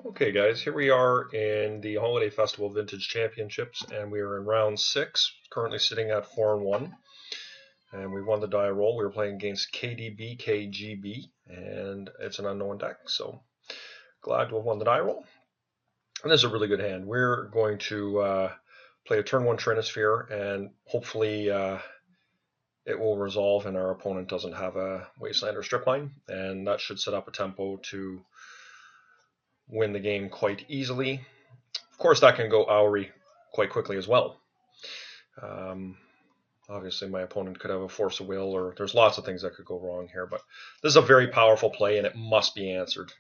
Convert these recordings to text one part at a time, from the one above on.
Okay, guys, here we are in the Holiday Festival Vintage Championships, and we are in round 6, currently sitting at 4-1. And we won the die roll. We were playing against KDBKGB, and it's an unknown deck, so glad to have won the die roll. And this is a really good hand. We're going to play a turn 1 Trinisphere, and hopefully it will resolve and our opponent doesn't have a Wasteland or Stripline, and that should set up a tempo to win the game quite easily. Of course, that can go Auri quite quickly as well. Obviously, my opponent could have a Force of Will, or there's lots of things that could go wrong here, but this is a very powerful play, and it must be answered.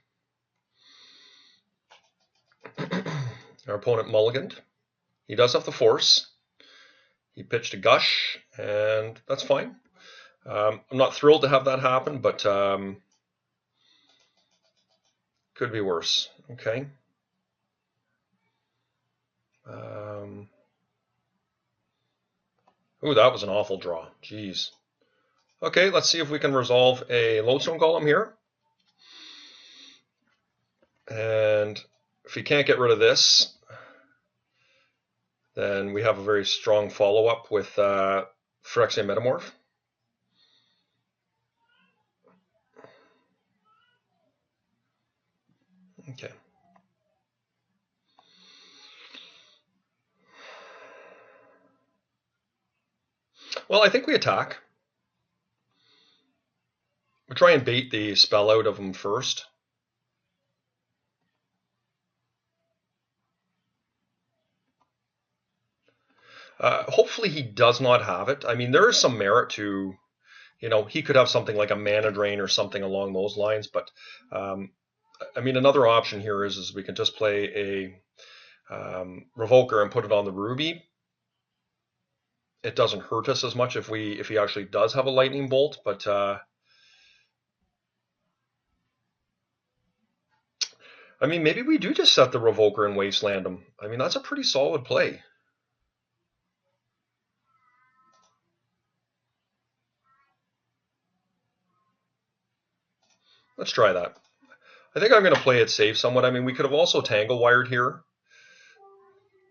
Our opponent mulliganed. He does have the Force. He pitched a Gush, and that's fine. I'm not thrilled to have that happen, but could be worse. Okay. Ooh, that was an awful draw. Jeez. Okay, let's see if we can resolve a Lodestone Golem here. And if we can't get rid of this, then we have a very strong follow-up with Phyrexian Metamorph. Okay. Well, I think we attack. We try and bait the spell out of him first. Hopefully he does not have it. I mean, there is some merit to, he could have something like a Mana Drain or something along those lines, but I mean, another option here is we can just play a Revoker and put it on the Ruby. It doesn't hurt us as much if he actually does have a Lightning Bolt, but I mean, maybe we do just set the Revoker and Wasteland him. I mean, that's a pretty solid play. Let's try that. I think I'm going to play it safe somewhat. I mean, we could have also Tangle Wired here,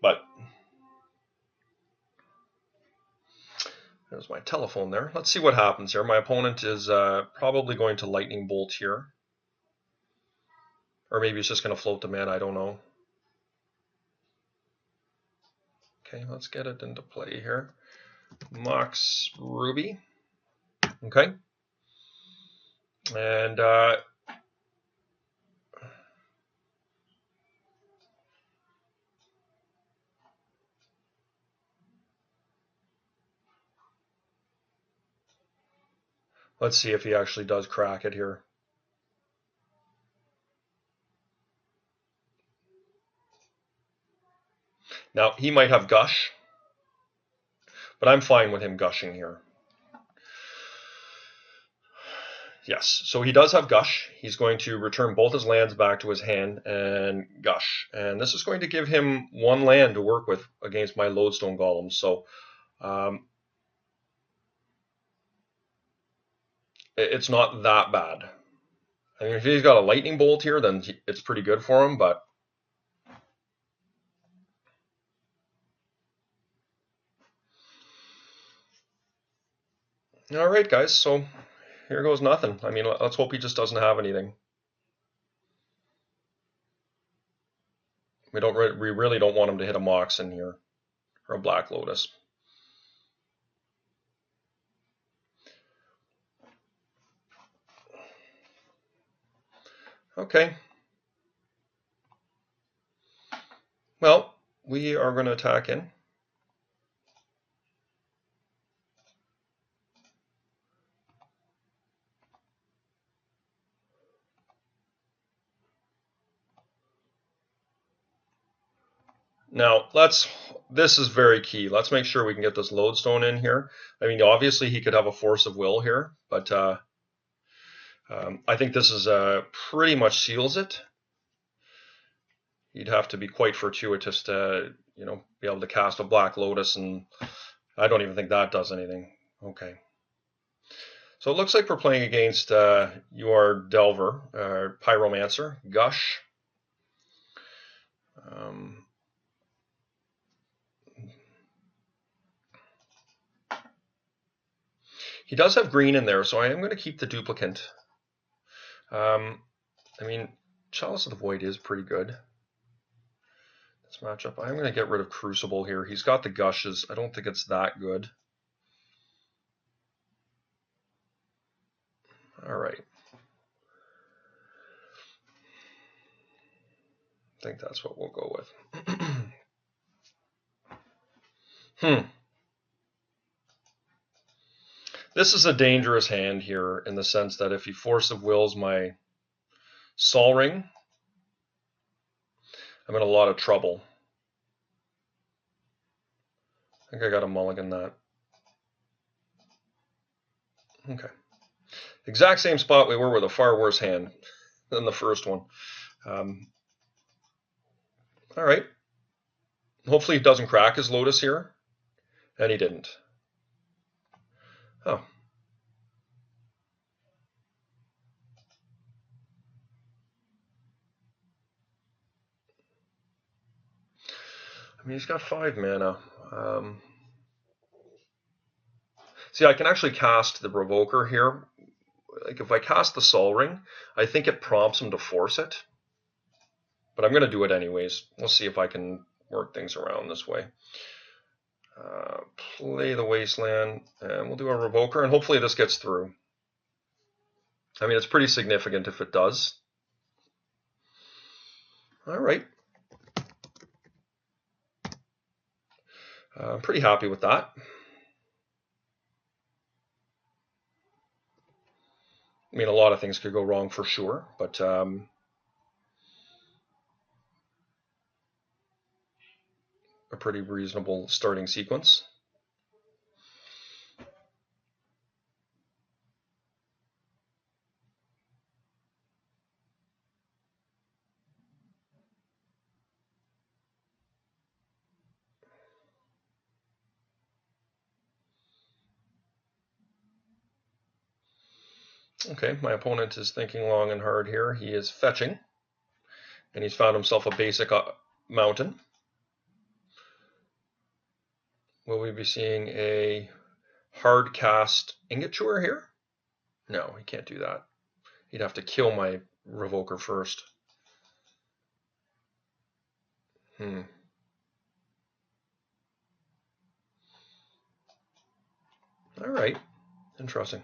but there's my telephone there. Let's see what happens here. My opponent is probably going to Lightning Bolt here. Or maybe it's just going to float the mana, I don't know. Okay, let's get it into play here. Mox Ruby. Okay. And let's see if he actually does crack it here. Now, he might have Gush, but I'm fine with him gushing here. Yes, so he does have Gush. He's going to return both his lands back to his hand and Gush. And this is going to give him one land to work with against my Lodestone Golems. So it's not that bad. I mean, if he's got a Lightning Bolt here, then it's pretty good for him, but all right, guys, so here goes nothing. I mean, let's hope he just doesn't have anything. We really don't want him to hit a Mox in here, or a Black Lotus. Okay. Well, we are going to attack in. Now, this is very key. Let's make sure we can get this Lodestone in here. I mean, obviously he could have a Force of Will here, but I think this is pretty much seals it. You'd have to be quite fortuitous to, be able to cast a Black Lotus, and I don't even think that does anything. Okay. So it looks like we're playing against your Delver, Pyromancer, Gush. He does have green in there, so I am going to keep the duplicant. I mean, Chalice of the Void is pretty good. This matchup. I'm going to get rid of Crucible here. He's got the Gushes. I don't think it's that good. All right. I think that's what we'll go with. This is a dangerous hand here in the sense that if he Force of Wills my Sol Ring, I'm in a lot of trouble. I think I got to mulligan that. Okay. Exact same spot we were with a far worse hand than the first one. All right. Hopefully he doesn't crack his Lotus here. And he didn't. Oh. I mean, he's got 5 mana. See, I can actually cast the Revoker here. Like, if I cast the Sol Ring, I think it prompts him to force it. But I'm going to do it anyways. We'll see if I can work things around this way. Play the Wasteland, and we'll do a Revoker, and hopefully this gets through. I mean, it's pretty significant if it does. All right. I'm pretty happy with that. I mean, a lot of things could go wrong for sure, but a pretty reasonable starting sequence. Okay, my opponent is thinking long and hard here. He is fetching, and he's found himself a basic mountain. Will we be seeing a hard cast Ingature here? No, he can't do that. He'd have to kill my Revoker first. All right, interesting.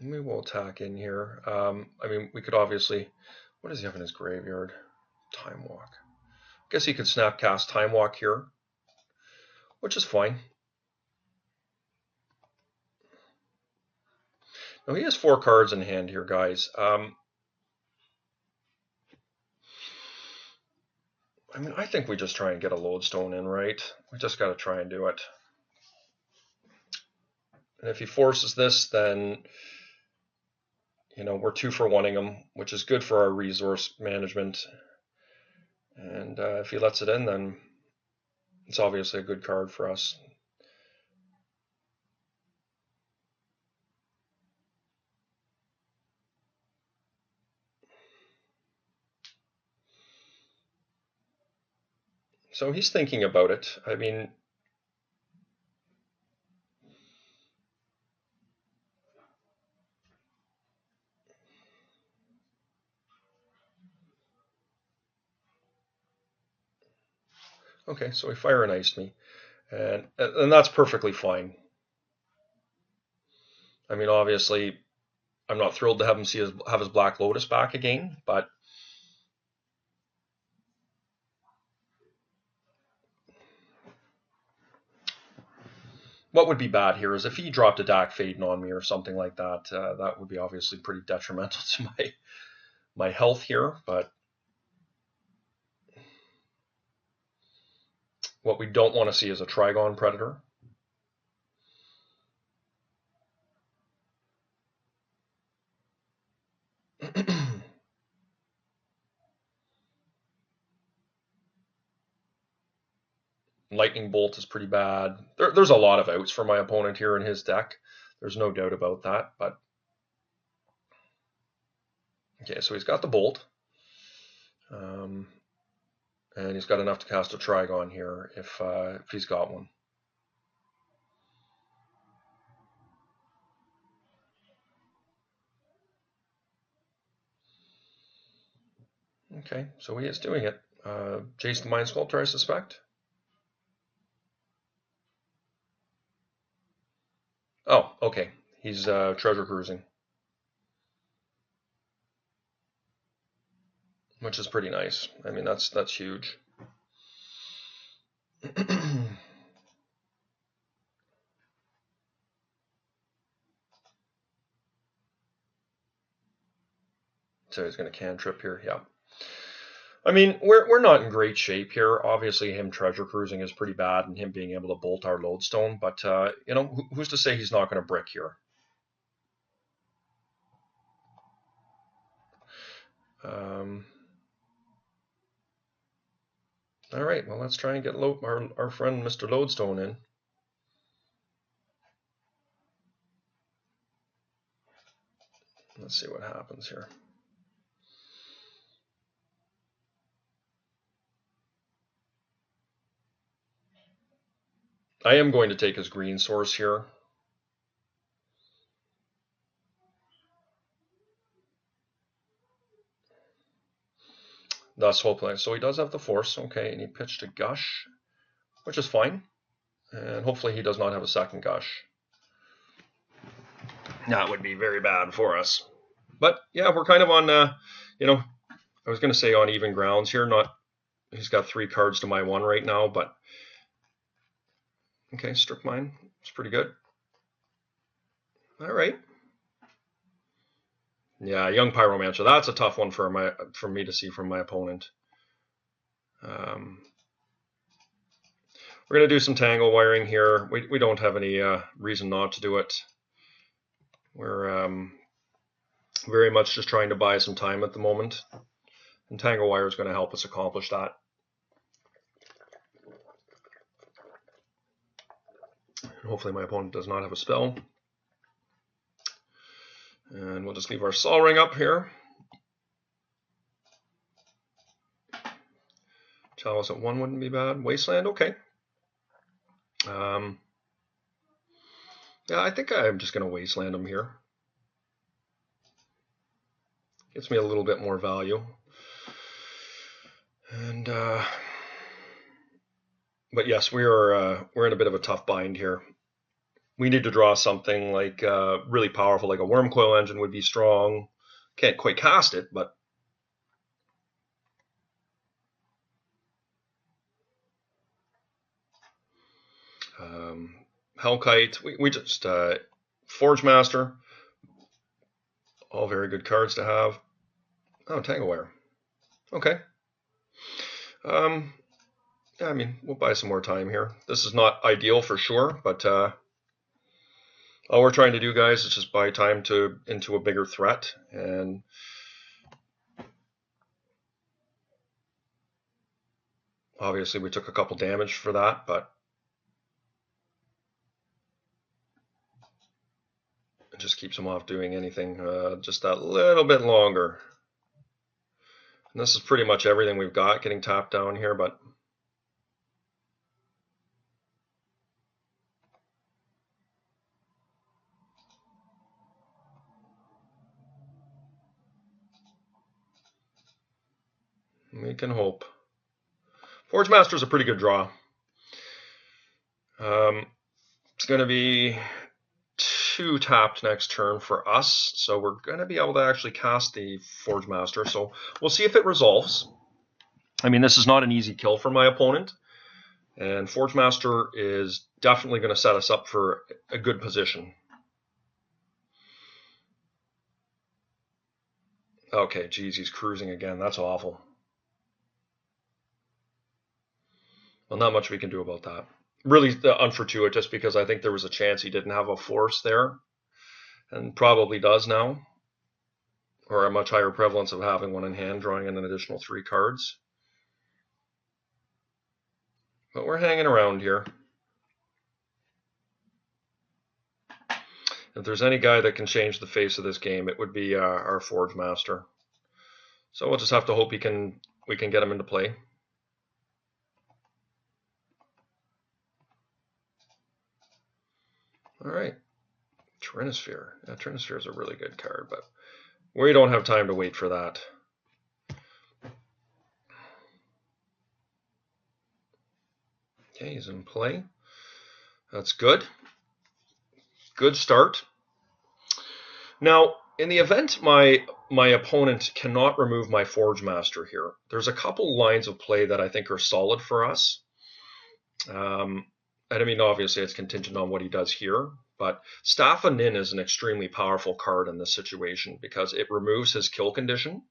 We will attack in here. I mean, we could obviously... What does he have in his graveyard? Time Walk. I guess he could snapcast Time Walk here, which is fine. Now, he has 4 cards in hand here, guys. I mean, I think we just try and get a Lodestone in, right? We just got to try and do it. And if he forces this, then... You know, we're 2 for 1-ing him, which is good for our resource management. And if he lets it in, then it's obviously a good card for us. So he's thinking about it. I mean... Okay, so he Fire and Iced me, and that's perfectly fine. I mean, obviously, I'm not thrilled to have him have his Black Lotus back again, but what would be bad here is if he dropped a Dak Faden on me or something like that. That would be obviously pretty detrimental to my health here, but what we don't want to see is a Trigon Predator. Lightning Bolt is pretty bad. There's a lot of outs for my opponent here in his deck. There's no doubt about that. But okay, so he's got the bolt. And he's got enough to cast a Trigon here if he's got one. Okay, so he is doing it. Jace the Mind Sculptor, I suspect. Oh, okay. He's treasure cruising, which is pretty nice. I mean, that's huge. So he's going to cantrip here. Yeah. I mean, we're not in great shape here. Obviously, him treasure cruising is pretty bad, and him being able to bolt our lodestone. But you know, who's to say he's not going to brick here? All right. Well, let's try and get our friend Mr. Lodestone in. Let's see what happens here. I am going to take his green source here. Thus hopefully. So he does have the force, okay, and he pitched a gush, which is fine. And hopefully he does not have a second gush. That would be very bad for us. But yeah, we're kind of on, you know, I was going to say on even grounds here. He's got 3 cards to my 1 right now, but okay, strip mine. It's pretty good. All right. Yeah, young Pyromancer. That's a tough one for me to see from my opponent. We're going to do some tangle wiring here. We don't have any reason not to do it. We're very much just trying to buy some time at the moment. And tangle wire is going to help us accomplish that. And hopefully my opponent does not have a spell. And we'll just leave our Sol Ring up here. Chalice at 1 wouldn't be bad. Wasteland, okay. Yeah, I think I'm just going to Wasteland him here. Gets me a little bit more value. And but yes, we're in a bit of a tough bind here. We need to draw something like really powerful, like a Wormcoil Engine would be strong. Can't quite cast it, but Hellkite. We just Forge Master. All very good cards to have. Oh, Tanglewire. Okay. Yeah, I mean, we'll buy some more time here. This is not ideal for sure, but all we're trying to do, guys, is just buy time into a bigger threat. And obviously we took a couple damage for that, but it just keeps him off doing anything just that little bit longer. And this is pretty much everything we've got getting tapped down here, but we can hope. Forge Master is a pretty good draw. It's going to be 2 tapped next turn for us, so we're going to be able to actually cast the Forge Master. So we'll see if it resolves. I mean, this is not an easy kill for my opponent, and Forge Master is definitely going to set us up for a good position. Okay, geez, he's cruising again. That's awful. Well, not much we can do about that. Really unfortuitous, because I think there was a chance he didn't have a force there, and probably does now, or a much higher prevalence of having one in hand, drawing in an additional 3 cards. But we're hanging around here. If there's any guy that can change the face of this game, it would be our Forge Master. So we'll just have to hope we can get him into play. All right, Trinisphere. Yeah, Trinisphere is a really good card, but we don't have time to wait for that. Okay, he's in play. That's good. Good start. Now, in the event my opponent cannot remove my Forge Master here, there's a couple lines of play that I think are solid for us. And I mean, obviously, it's contingent on what he does here, but Staff of Nin is an extremely powerful card in this situation because it removes his kill condition,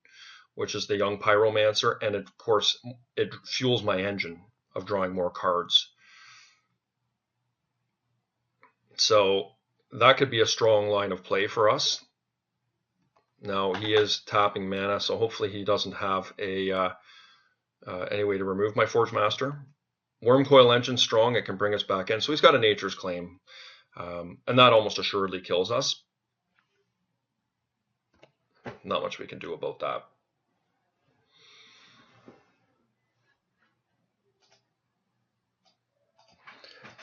which is the Young Pyromancer, and of course, it fuels my engine of drawing more cards. So that could be a strong line of play for us. Now, he is tapping mana, so hopefully he doesn't have any way to remove my Forge Master. Wormcoil Engine strong, it can bring us back in. So he's got a Nature's Claim, and that almost assuredly kills us. Not much we can do about that.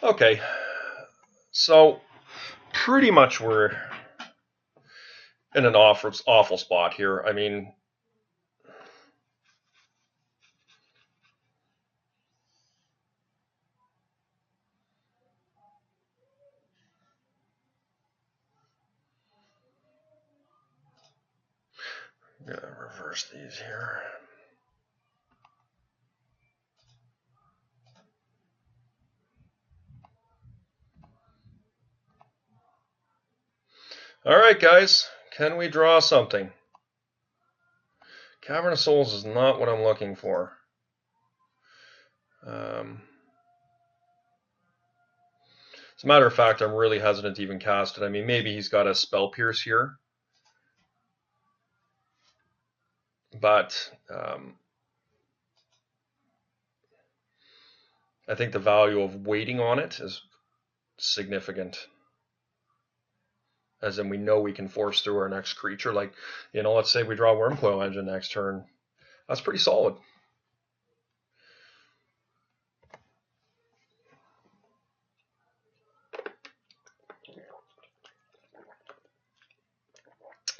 Okay, so pretty much we're in an awful spot here. I mean, I'm gonna reverse these here. All right, guys, can we draw something? Cavern of Souls is not what I'm looking for. As a matter of fact, I'm really hesitant to even cast it. I mean, maybe he's got a Spell Pierce here. But I think the value of waiting on it is significant. As in, we know we can force through our next creature. Like, you know, let's say we draw Wormcoil Engine next turn. That's pretty solid.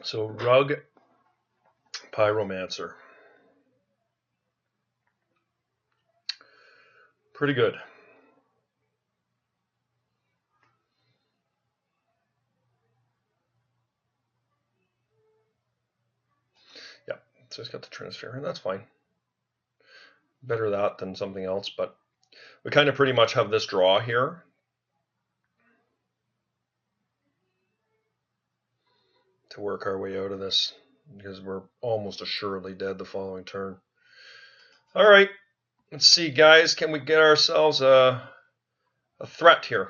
So, Rug Pyromancer. Pretty good. Yeah, so he's got the Trinisphere, and that's fine. Better that than something else, but we kind of pretty much have this draw here. To work our way out of this, because we're almost assuredly dead the following turn. All right, let's see, guys. Can we get ourselves a threat here?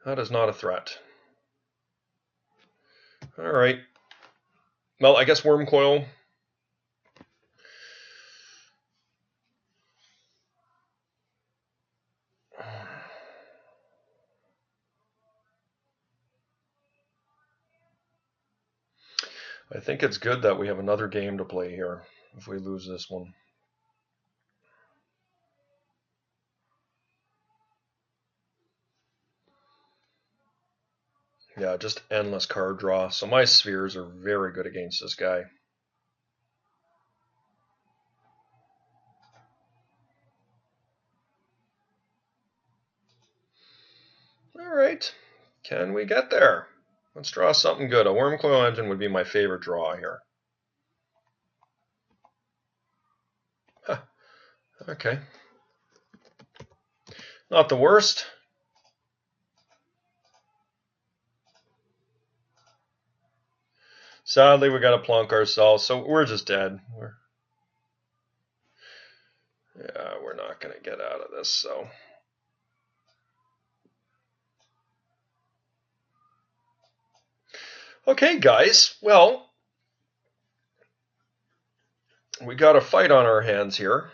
That is not a threat. All right. Well, I guess Wormcoil. I think it's good that we have another game to play here if we lose this one. Yeah, just endless card draw. So my spheres are very good against this guy. All right, can we get there? Let's draw something good. A Wormcoil Engine would be my favorite draw here. Huh. Okay. Not the worst. Sadly, we got to plunk ourselves, so we're just dead. We're not going to get out of this, so. Okay, guys. Well, we got a fight on our hands here.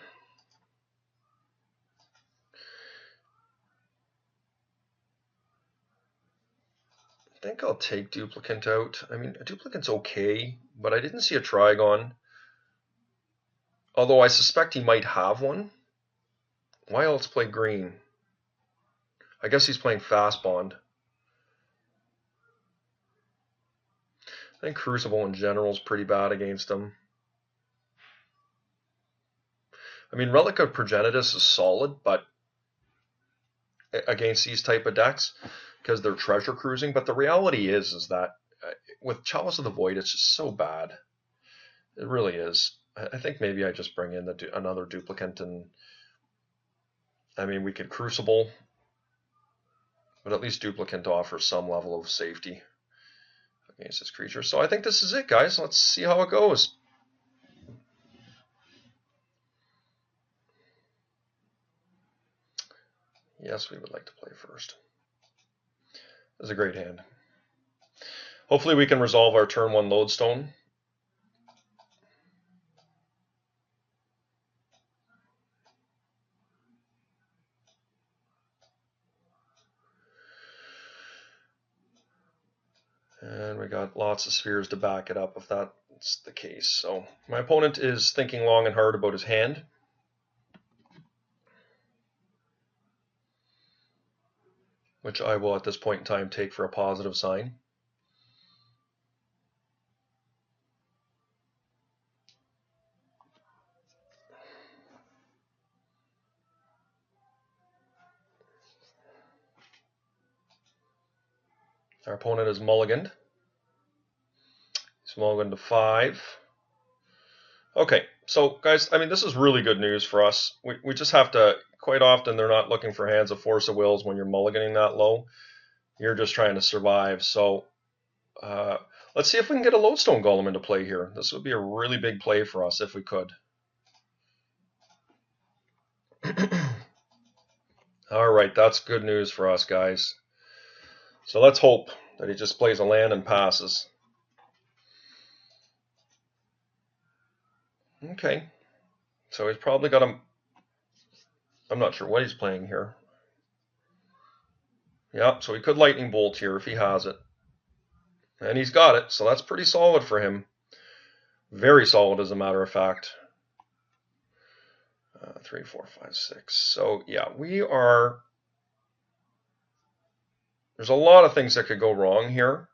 think I'll take Duplicant out. I mean, a Duplicant's okay, but I didn't see a Trigon. Although I suspect he might have one. Why else play green? I guess he's playing Fast Bond. I think Crucible in general is pretty bad against him. I mean, Relic of Progenitus is solid, but against these type of decks, because they're treasure cruising. But the reality is that with Chalice of the Void, it's just so bad. It really is. I think maybe I just bring in another Duplicant, and I mean, we could Crucible, but at least Duplicant offers some level of safety against this creature. So I think this is it, guys. Let's see how it goes. Yes, we would like to play first. This is a great hand. Hopefully we can resolve our turn 1 Lodestone. And we got lots of spheres to back it up if that's the case. So my opponent is thinking long and hard about his hand. Which I will at this point in time take for a positive sign. Our opponent is mulliganed. He's mulliganed to 5. Okay, so guys, I mean, this is really good news for us. We just have to, quite often they're not looking for hands of Force of Wills when you're mulliganing that low. You're just trying to survive. So let's see if we can get a Lodestone Golem into play here. This would be a really big play for us if we could. All right, that's good news for us, guys. So let's hope that he just plays a land and passes. Okay, so he's probably got a... I'm not sure what he's playing here. Yeah, so he could Lightning Bolt here if he has it. And he's got it, so that's pretty solid for him. Very solid, as a matter of fact. 3, 4, 5, 6. So, yeah, we are... There's a lot of things that could go wrong here.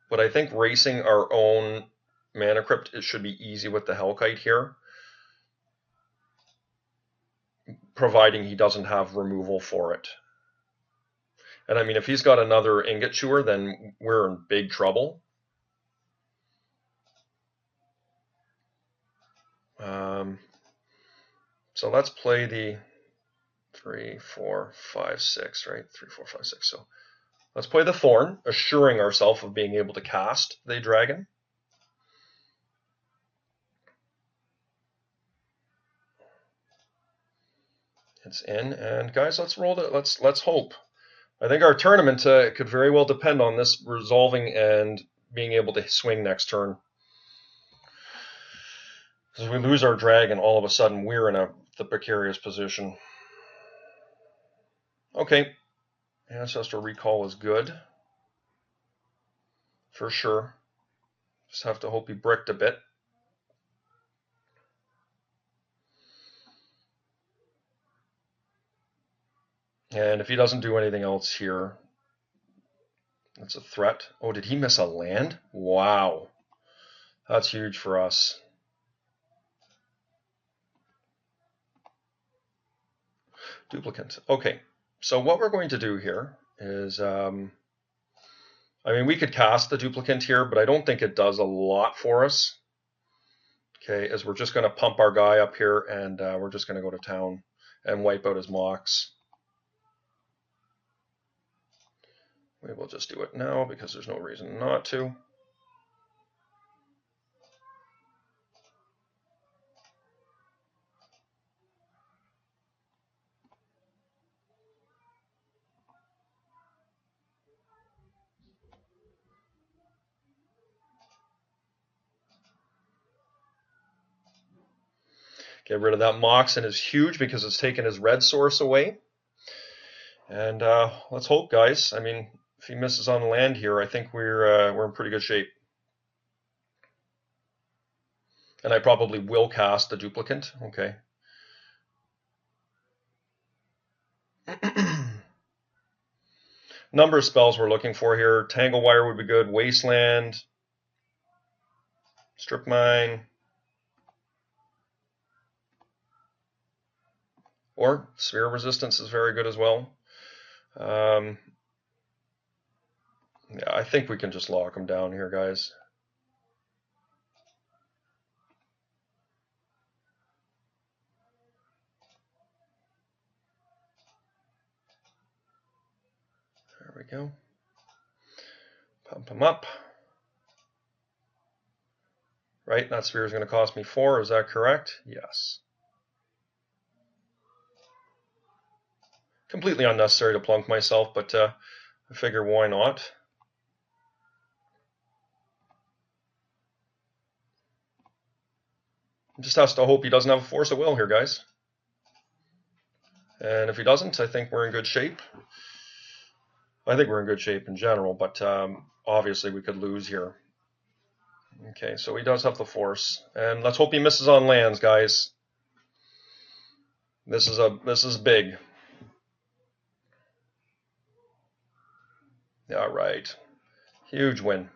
But I think racing our own Mana Crypt, it should be easy with the Hellkite here. Providing he doesn't have removal for it. And I mean, if he's got another Ingot Chewer, then we're in big trouble. So let's play the 3, 4, 5, 6, right? 3, 4, 5, 6. So let's play the Thorn, assuring ourselves of being able to cast the dragon. It's in, and guys, let's roll it. Let's hope. I think our tournament could very well depend on this resolving and being able to swing next turn. Because if we lose our dragon, all of a sudden we're in the precarious position. Okay, Ancestral Recall is good. For sure. Just have to hope he bricked a bit. And if he doesn't do anything else here, that's a threat. Oh, did he miss a land? Wow. That's huge for us. Duplicant. Okay, so what we're going to do here is, I mean, we could cast the Duplicant here, but I don't think it does a lot for us. Okay, as we're just going to pump our guy up here, and we're just going to go to town and wipe out his Mox. We will just do it now because there's no reason not to. Get rid of that Mox, and it's huge because it's taken his red source away. And let's hope, guys. I mean, if he misses on land here, I think we're in pretty good shape. And I probably will cast the duplicant. Okay. Number of spells we're looking for here. Tangle Wire would be good. Wasteland. Strip Mine. Or Sphere of Resistance is very good as well. Yeah, I think we can just lock him down here, guys. There we go. Pump him up. Right, that sphere is going to cost me 4. Is that correct? Yes. Completely unnecessary to plunk myself, but I figure why not? Just has to hope he doesn't have a force of will here, guys. And if he doesn't, I think we're in good shape. I think we're in good shape in general, but obviously we could lose here. Okay, so he does have the force, and let's hope he misses on lands, guys. This is big. All right, huge win.